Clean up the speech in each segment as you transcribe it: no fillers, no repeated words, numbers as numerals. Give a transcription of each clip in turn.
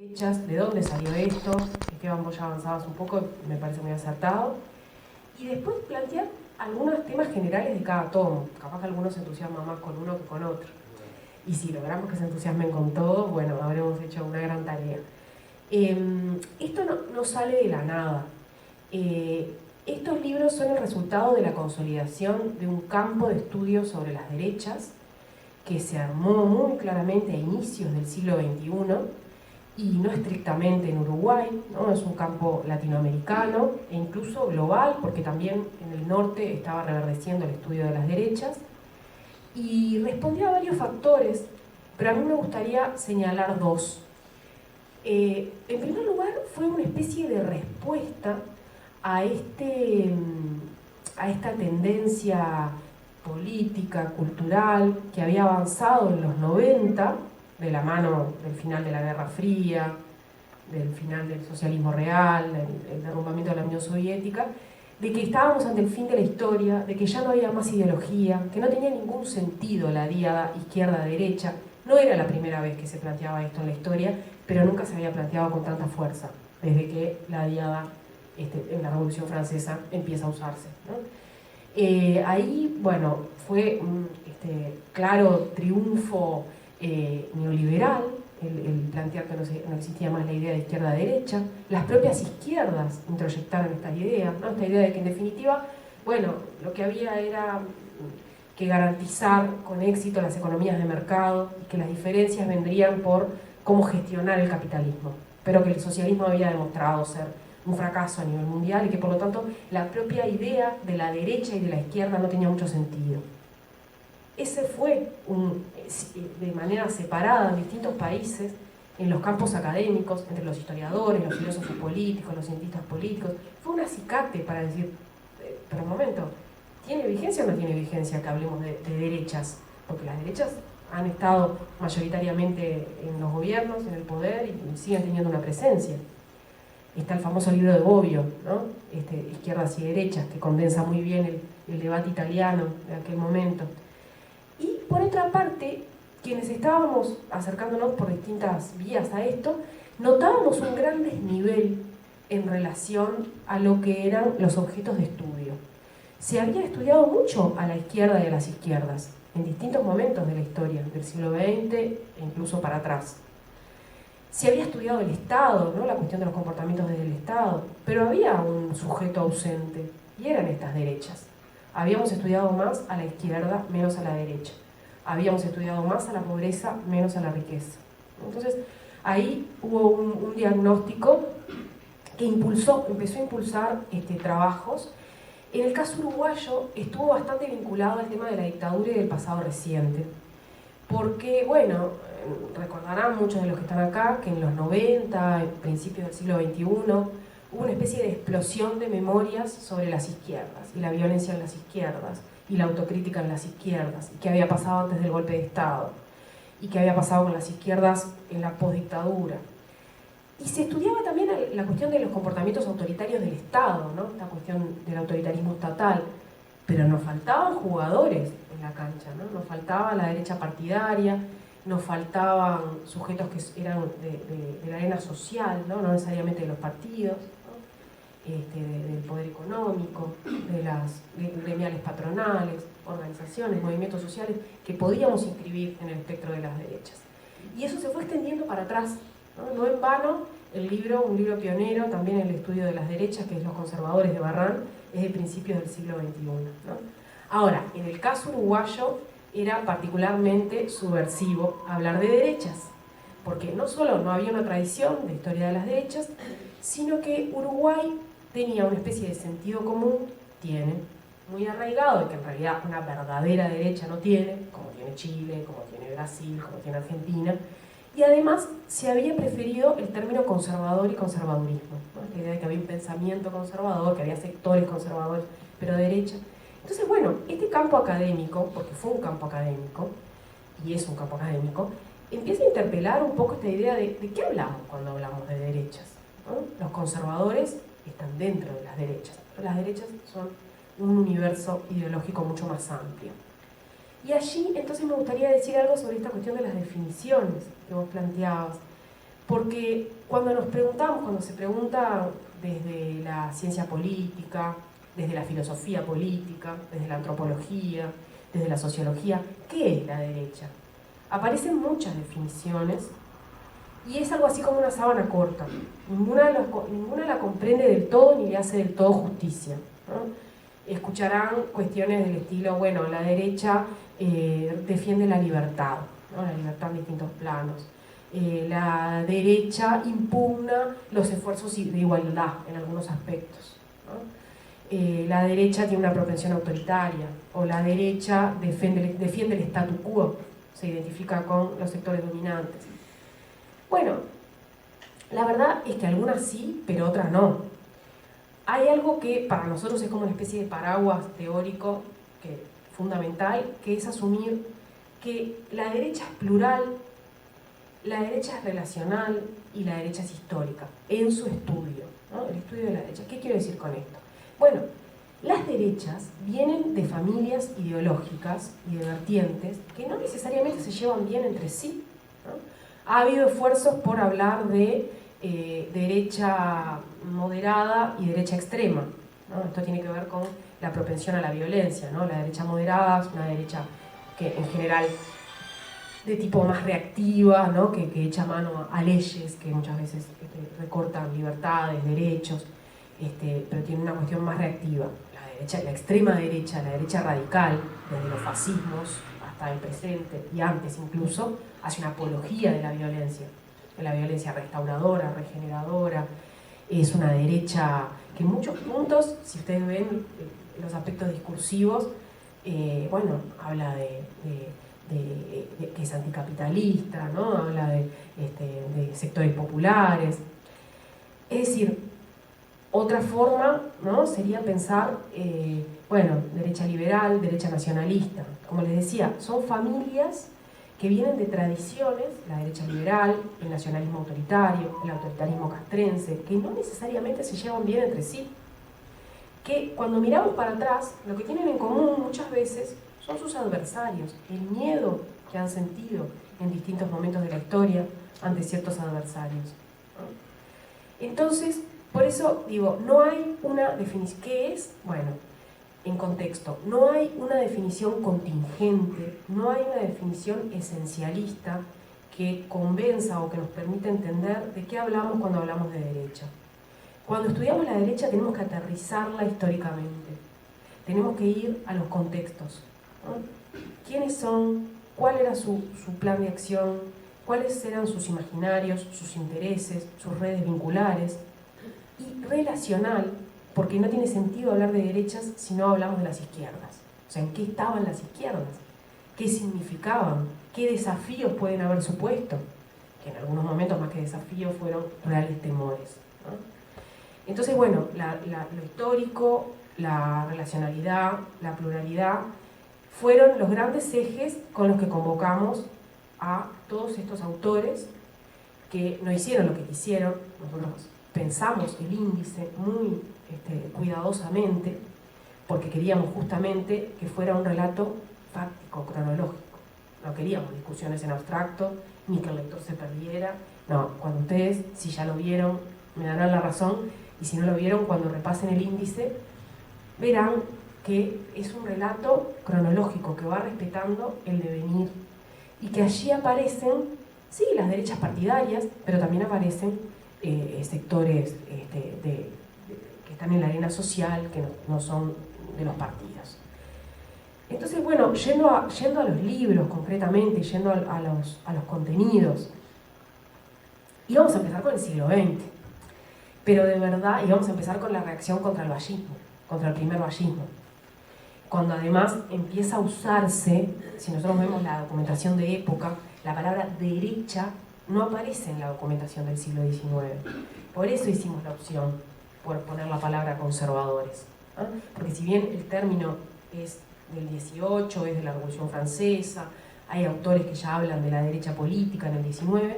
¿De dónde salió esto? Esteban, vos ya avanzabas un poco, me parece muy acertado. Y después plantear algunos temas generales de cada tomo. Capaz que algunos se entusiasman más con uno que con otro. Y si logramos que se entusiasmen con todo, bueno, habremos hecho una gran tarea. Esto no sale de la nada. Estos libros son el resultado de la consolidación de un campo de estudio sobre las derechas que se armó muy claramente a inicios del siglo XXI, y no estrictamente en Uruguay, ¿no? Es un campo latinoamericano e incluso global, porque también en el norte estaba reverdeciendo el estudio de las derechas, y respondió a varios factores, pero a mí me gustaría señalar dos. En primer lugar, fue una especie de respuesta a esta tendencia política, cultural, que había avanzado en los 90, de la mano del final de la Guerra Fría, del final del socialismo real, el derrumbamiento de la Unión Soviética, de que estábamos ante el fin de la historia, de que ya no había más ideología, que no tenía ningún sentido la diada izquierda-derecha. No era la primera vez que se planteaba esto en la historia, pero nunca se había planteado con tanta fuerza, desde que la diada en la Revolución Francesa empieza a usarse, ¿no? Ahí, bueno, fue un claro triunfo neoliberal, el plantear que no existía más la idea de izquierda-derecha. Las propias izquierdas introyectaron esta idea, ¿no? Esta idea de que en definitiva, bueno, lo que había era que garantizar con éxito las economías de mercado y que las diferencias vendrían por cómo gestionar el capitalismo, pero que el socialismo había demostrado ser un fracaso a nivel mundial y que por lo tanto la propia idea de la derecha y de la izquierda no tenía mucho sentido. Ese fue, de manera separada en distintos países, en los campos académicos, entre los historiadores, los filósofos políticos, los cientistas políticos, fue un acicate para decir, pero un momento, ¿tiene vigencia o no tiene vigencia que hablemos de derechas? Porque las derechas han estado mayoritariamente en los gobiernos, en el poder, y siguen teniendo una presencia. Está el famoso libro de Bobbio, ¿no? Izquierdas y derechas, que condensa muy bien el debate italiano de aquel momento. Y por otra parte, quienes estábamos acercándonos por distintas vías a esto, notábamos un gran desnivel en relación a lo que eran los objetos de estudio. Se había estudiado mucho a la izquierda y a las izquierdas, en distintos momentos de la historia, del siglo XX e incluso para atrás. Se había estudiado el Estado, ¿no? La cuestión de los comportamientos del Estado, pero había un sujeto ausente, y eran estas derechas. Habíamos estudiado más a la izquierda, menos a la derecha. Habíamos estudiado más a la pobreza, menos a la riqueza. Entonces, ahí hubo un diagnóstico que empezó a impulsar trabajos. En el caso uruguayo estuvo bastante vinculado al tema de la dictadura y del pasado reciente. Porque, bueno, recordarán muchos de los que están acá que en los 90, en principios del siglo XXI, hubo una especie de explosión de memorias sobre las izquierdas y la violencia en las izquierdas y la autocrítica en las izquierdas, y qué había pasado antes del golpe de Estado y qué había pasado con las izquierdas en la postdictadura. Y se estudiaba también la cuestión de los comportamientos autoritarios del Estado, ¿no? La cuestión del autoritarismo estatal, pero nos faltaban jugadores en la cancha, ¿no? Nos faltaba la derecha partidaria, nos faltaban sujetos que eran de la arena social, ¿no? No necesariamente de los partidos, ¿no? Del poder económico, de las gremiales patronales, organizaciones, movimientos sociales que podíamos inscribir en el espectro de las derechas. Y eso se fue extendiendo para atrás, ¿no? No en vano, un libro pionero también en el estudio de las derechas, que es Los conservadores de Barran, es de principios del siglo XXI, ¿no? Ahora, en el caso uruguayo era particularmente subversivo hablar de derechas, porque no solo no había una tradición de historia de las derechas, sino que Uruguay tenía una especie de sentido común, tiene, muy arraigado, y que en realidad una verdadera derecha no tiene, como tiene Chile, como tiene Brasil, como tiene Argentina, y además se había preferido el término conservador y conservadurismo, ¿no? La idea de que había un pensamiento conservador, que había sectores conservadores, pero derecha. Entonces, bueno, este campo académico, porque fue un campo académico, y es un campo académico, empieza a interpelar un poco esta idea de qué hablamos cuando hablamos de derechas, ¿no? Los conservadores están dentro de las derechas, pero las derechas son un universo ideológico mucho más amplio. Y allí, entonces, me gustaría decir algo sobre esta cuestión de las definiciones que vos planteabas, Porque cuando se pregunta desde la ciencia política, desde la filosofía política, desde la antropología, desde la sociología, ¿qué es la derecha? Aparecen muchas definiciones y es algo así como una sábana corta. Ninguna la comprende del todo ni le hace del todo justicia, ¿no? Escucharán cuestiones del estilo, bueno, la derecha defiende la libertad, ¿no? La libertad en distintos planos. La derecha impugna los esfuerzos de igualdad en algunos aspectos, ¿no? La derecha tiene una propensión autoritaria, o la derecha defiende el statu quo, se identifica con los sectores dominantes. Bueno, la verdad es que algunas sí, pero otras no. Hay algo que para nosotros es como una especie de paraguas teórico fundamental, que es asumir que la derecha es plural, la derecha es relacional y la derecha es histórica, en su estudio, ¿no? El estudio de la derecha. ¿Qué quiero decir con esto? Bueno, las derechas vienen de familias ideológicas y de vertientes que no necesariamente se llevan bien entre sí, ¿no? Ha habido esfuerzos por hablar de derecha moderada y derecha extrema, ¿no? Esto tiene que ver con la propensión a la violencia, ¿no? La derecha moderada es una derecha que en general de tipo más reactiva, ¿no? que echa mano a leyes que muchas veces recortan libertades, derechos, pero tiene una cuestión más reactiva. La extrema derecha, la derecha radical, desde los fascismos hasta el presente y antes incluso, hace una apología de la violencia restauradora, regeneradora. Es una derecha que en muchos puntos, si ustedes ven los aspectos discursivos, bueno, habla de que es anticapitalista, ¿no? Habla de sectores populares. Es decir, otra forma, ¿no? Sería pensar, bueno, derecha liberal, derecha nacionalista. Como les decía, son familias que vienen de tradiciones, la derecha liberal, el nacionalismo autoritario, el autoritarismo castrense, que no necesariamente se llevan bien entre sí. Que cuando miramos para atrás, lo que tienen en común muchas veces son sus adversarios, el miedo que han sentido en distintos momentos de la historia ante ciertos adversarios, ¿no? Entonces, por eso digo, no hay una definición. ¿Qué es? Bueno, en contexto, no hay una definición contingente, no hay una definición esencialista que convenza o que nos permita entender de qué hablamos cuando hablamos de derecha. Cuando estudiamos la derecha tenemos que aterrizarla históricamente, tenemos que ir a los contextos, ¿no? ¿Quiénes son? ¿Cuál era su plan de acción? ¿Cuáles eran sus imaginarios, sus intereses, sus redes vinculares? Y relacional, porque no tiene sentido hablar de derechas si no hablamos de las izquierdas. O sea, ¿en qué estaban las izquierdas? ¿Qué significaban? ¿Qué desafíos pueden haber supuesto? Que en algunos momentos más que desafíos fueron reales temores, ¿no? Entonces, bueno, lo histórico, la relacionalidad, la pluralidad, fueron los grandes ejes con los que convocamos a todos estos autores que no hicieron lo que quisieron. Nosotros pensamos el índice muy cuidadosamente porque queríamos justamente que fuera un relato fáctico, cronológico. No queríamos discusiones en abstracto, ni que el lector se perdiera. No, cuando ustedes, si ya lo vieron, me darán la razón, y si no lo vieron, cuando repasen el índice, verán que es un relato cronológico que va respetando el devenir y que allí aparecen, sí, las derechas partidarias, pero también aparecen sectores que están en la arena social, que no son de los partidos. Entonces, bueno, yendo a los libros concretamente, yendo a los contenidos, y vamos a empezar con el siglo XX, pero de verdad, y vamos a empezar con la reacción contra el vallismo, contra el primer vallismo, cuando además empieza a usarse, si nosotros vemos la documentación de época, la palabra derecha no aparece en la documentación del siglo XIX. Por eso hicimos la opción por poner la palabra conservadores, ¿no? Porque si bien el término es del 18, es de la Revolución Francesa, hay autores que ya hablan de la derecha política en el 19,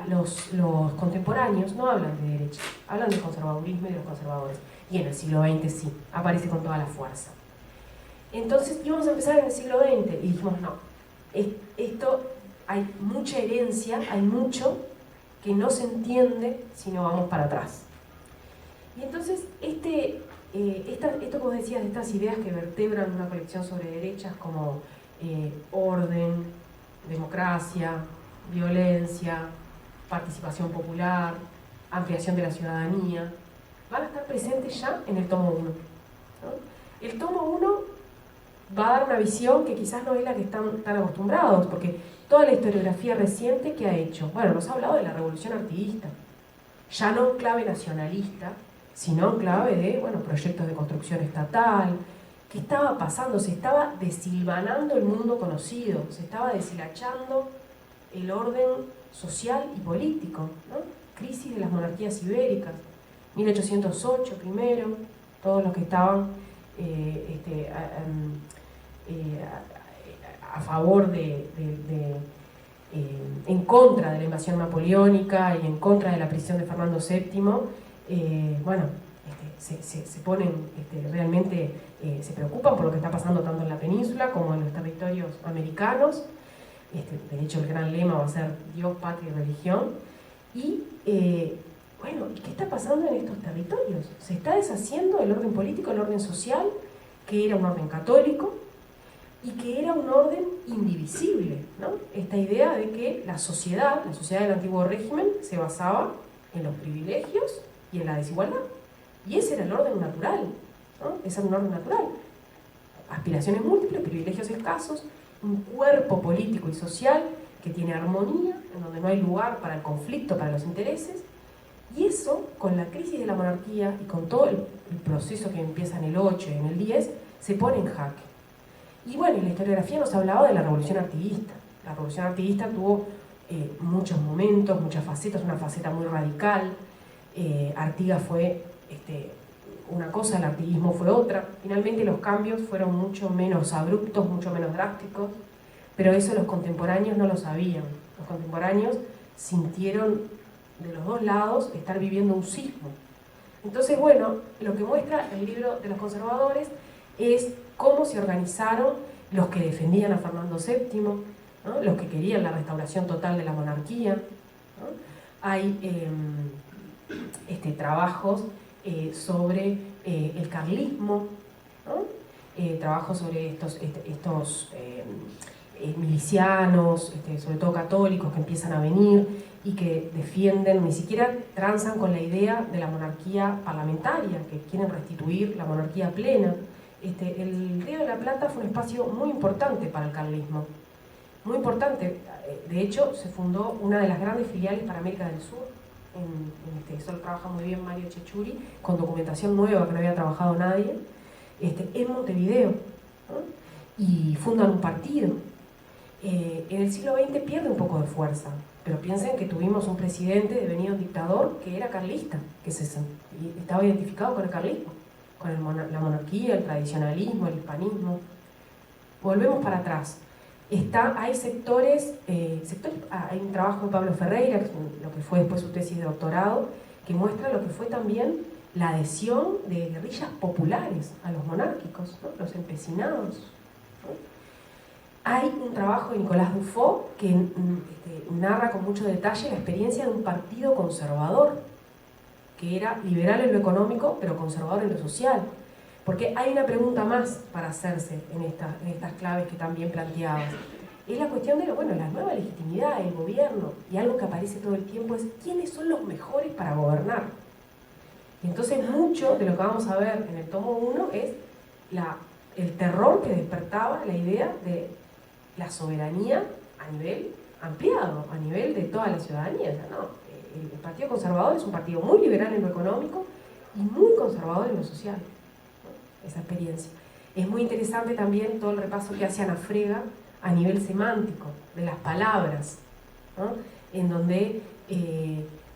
los contemporáneos no hablan de derecha, hablan del conservadurismo y de los conservadores. Y en el siglo XX sí, aparece con toda la fuerza. Entonces íbamos a empezar en el siglo XX y dijimos, no, esto hay mucha herencia, hay mucho que no se entiende si no vamos para atrás. Y entonces, esto como decías, de estas ideas que vertebran una colección sobre derechas como orden, democracia, violencia, participación popular, ampliación de la ciudadanía, van a estar presentes ya en el tomo 1. ¿No? El tomo 1 va a dar una visión que quizás no es la que están tan acostumbrados, porque toda la historiografía reciente que ha hecho, bueno, nos ha hablado de la revolución artiguista, ya no en clave nacionalista, sino en clave de, bueno, proyectos de construcción estatal. ¿Qué estaba pasando? Se estaba desilvanando el mundo conocido, se estaba deshilachando el orden social y político, ¿no? Crisis de las monarquías ibéricas, 1808 primero, todos los que estaban a favor en contra de la invasión napoleónica y en contra de la prisión de Fernando VII, bueno, se ponen realmente, se preocupan por lo que está pasando tanto en la península como en los territorios americanos. De hecho, el gran lema va a ser Dios, patria y religión. Y bueno, ¿qué está pasando en estos territorios? Se está deshaciendo el orden político, el orden social, que era un orden católico y que era un orden indivisible, ¿no? Esta idea de que la sociedad del antiguo régimen se basaba en los privilegios y en la desigualdad. Y ese era el orden natural, ¿no? Ese era un orden natural. Aspiraciones múltiples, privilegios escasos, un cuerpo político y social que tiene armonía, en donde no hay lugar para el conflicto, para los intereses. Y eso, con la crisis de la monarquía y con todo el proceso que empieza en el 8 y en el 10, se pone en jaque. Y bueno, la historiografía nos hablaba de la revolución artiguista. La revolución artiguista tuvo muchos momentos, muchas facetas, una faceta muy radical. Artigas fue una cosa, el artiguismo fue otra. Finalmente los cambios fueron mucho menos abruptos, mucho menos drásticos, pero eso los contemporáneos no lo sabían. Los contemporáneos sintieron de los dos lados estar viviendo un sismo. Entonces, bueno, lo que muestra el libro de los conservadores es cómo se organizaron los que defendían a Fernando VII, ¿no? Los que querían la restauración total de la monarquía, ¿no? Hay trabajos sobre el carlismo, ¿no? Trabajos sobre estos milicianos, sobre todo católicos, que empiezan a venir y que defienden, ni siquiera transan con la idea de la monarquía parlamentaria, que quieren restituir la monarquía plena. El Río de la Plata fue un espacio muy importante para el carlismo, muy importante. De hecho, se fundó una de las grandes filiales para América del Sur. Eso lo trabaja muy bien Mario Cecchuri, con documentación nueva que no había trabajado nadie, en Montevideo, ¿no? Y fundan un partido. En el siglo XX pierde un poco de fuerza, pero piensen que tuvimos un presidente devenido dictador que era carlista, que estaba identificado con el carlismo, con la monarquía, el tradicionalismo, el hispanismo. Volvemos para atrás. Hay sectores, hay un trabajo de Pablo Ferreira, que es lo que fue después su tesis de doctorado, que muestra lo que fue también la adhesión de guerrillas populares a los monárquicos, ¿no? Los empecinados, ¿no? Hay un trabajo de Nicolás Dufaux que narra con mucho detalle la experiencia de un partido conservador, que era liberal en lo económico, pero conservador en lo social. Porque hay una pregunta más para hacerse en estas claves que también planteabas. Es la cuestión de la nueva legitimidad del gobierno, y algo que aparece todo el tiempo es ¿quiénes son los mejores para gobernar? Y entonces mucho de lo que vamos a ver en el tomo 1 es el terror que despertaba la idea de la soberanía a nivel ampliado, a nivel de toda la ciudadanía. O sea, no, el Partido Conservador es un partido muy liberal en lo económico y muy conservador en lo social, ¿no? Esa experiencia. Es muy interesante también todo el repaso que hace Ana Frega a nivel semántico, de las palabras, ¿no? En donde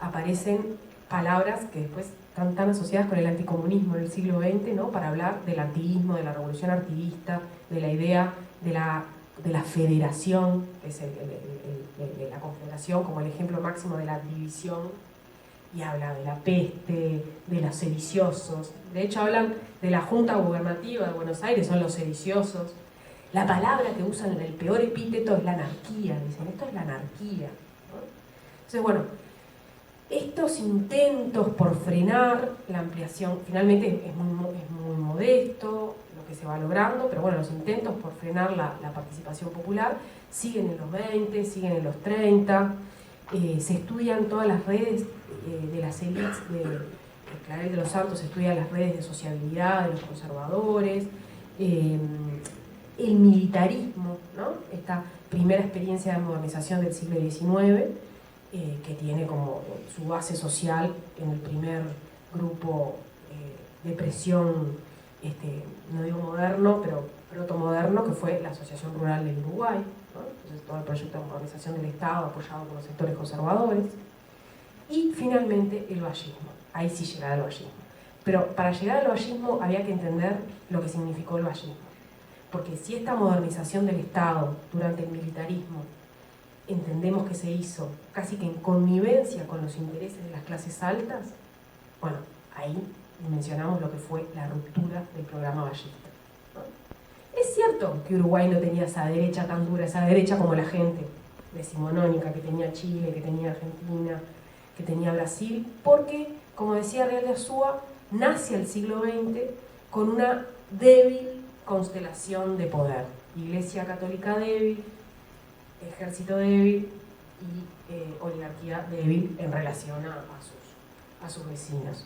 aparecen palabras que después están tan asociadas con el anticomunismo en el siglo XX, ¿no? Para hablar del artiguismo, de la revolución artiguista, de la idea de la federación, que es la confederación como el ejemplo máximo de la división, y habla de la peste, de los sediciosos. De hecho hablan de la Junta Gubernativa de Buenos Aires, son los sediciosos. La palabra que usan, el peor epíteto, es la anarquía. Dicen, esto es la anarquía, ¿no? Entonces, bueno, Estos intentos por frenar la ampliación, finalmente es muy modesto lo que se va logrando, pero bueno, los intentos por frenar la participación popular siguen en los 20, siguen en los 30, se estudian todas las redes de las élites Claret de los Santos, estudia las redes de sociabilidad de los conservadores, el militarismo, ¿no? Esta primera experiencia de modernización del siglo XIX, que tiene como su base social en el primer grupo de presión, no digo moderno, pero protomoderno, que fue la Asociación Rural del Uruguay, ¿no? Entonces todo el proyecto de modernización del Estado apoyado por los sectores conservadores, y finalmente el vallismo. Ahí sí llegaba el vallismo. Pero para llegar al vallismo había que entender lo que significó el vallismo. Porque si esta modernización del Estado durante el militarismo entendemos que se hizo casi que en connivencia con los intereses de las clases altas, bueno, ahí mencionamos lo que fue la ruptura del programa ballista, ¿no? Es cierto que Uruguay no tenía esa derecha tan dura, esa derecha como la gente decimonónica que tenía Chile, que tenía Argentina, que tenía Brasil, porque, como decía Real de Azúa, nace el siglo XX con una débil constelación de poder. Iglesia católica débil, ejército débil y oligarquía débil en relación a sus vecinos.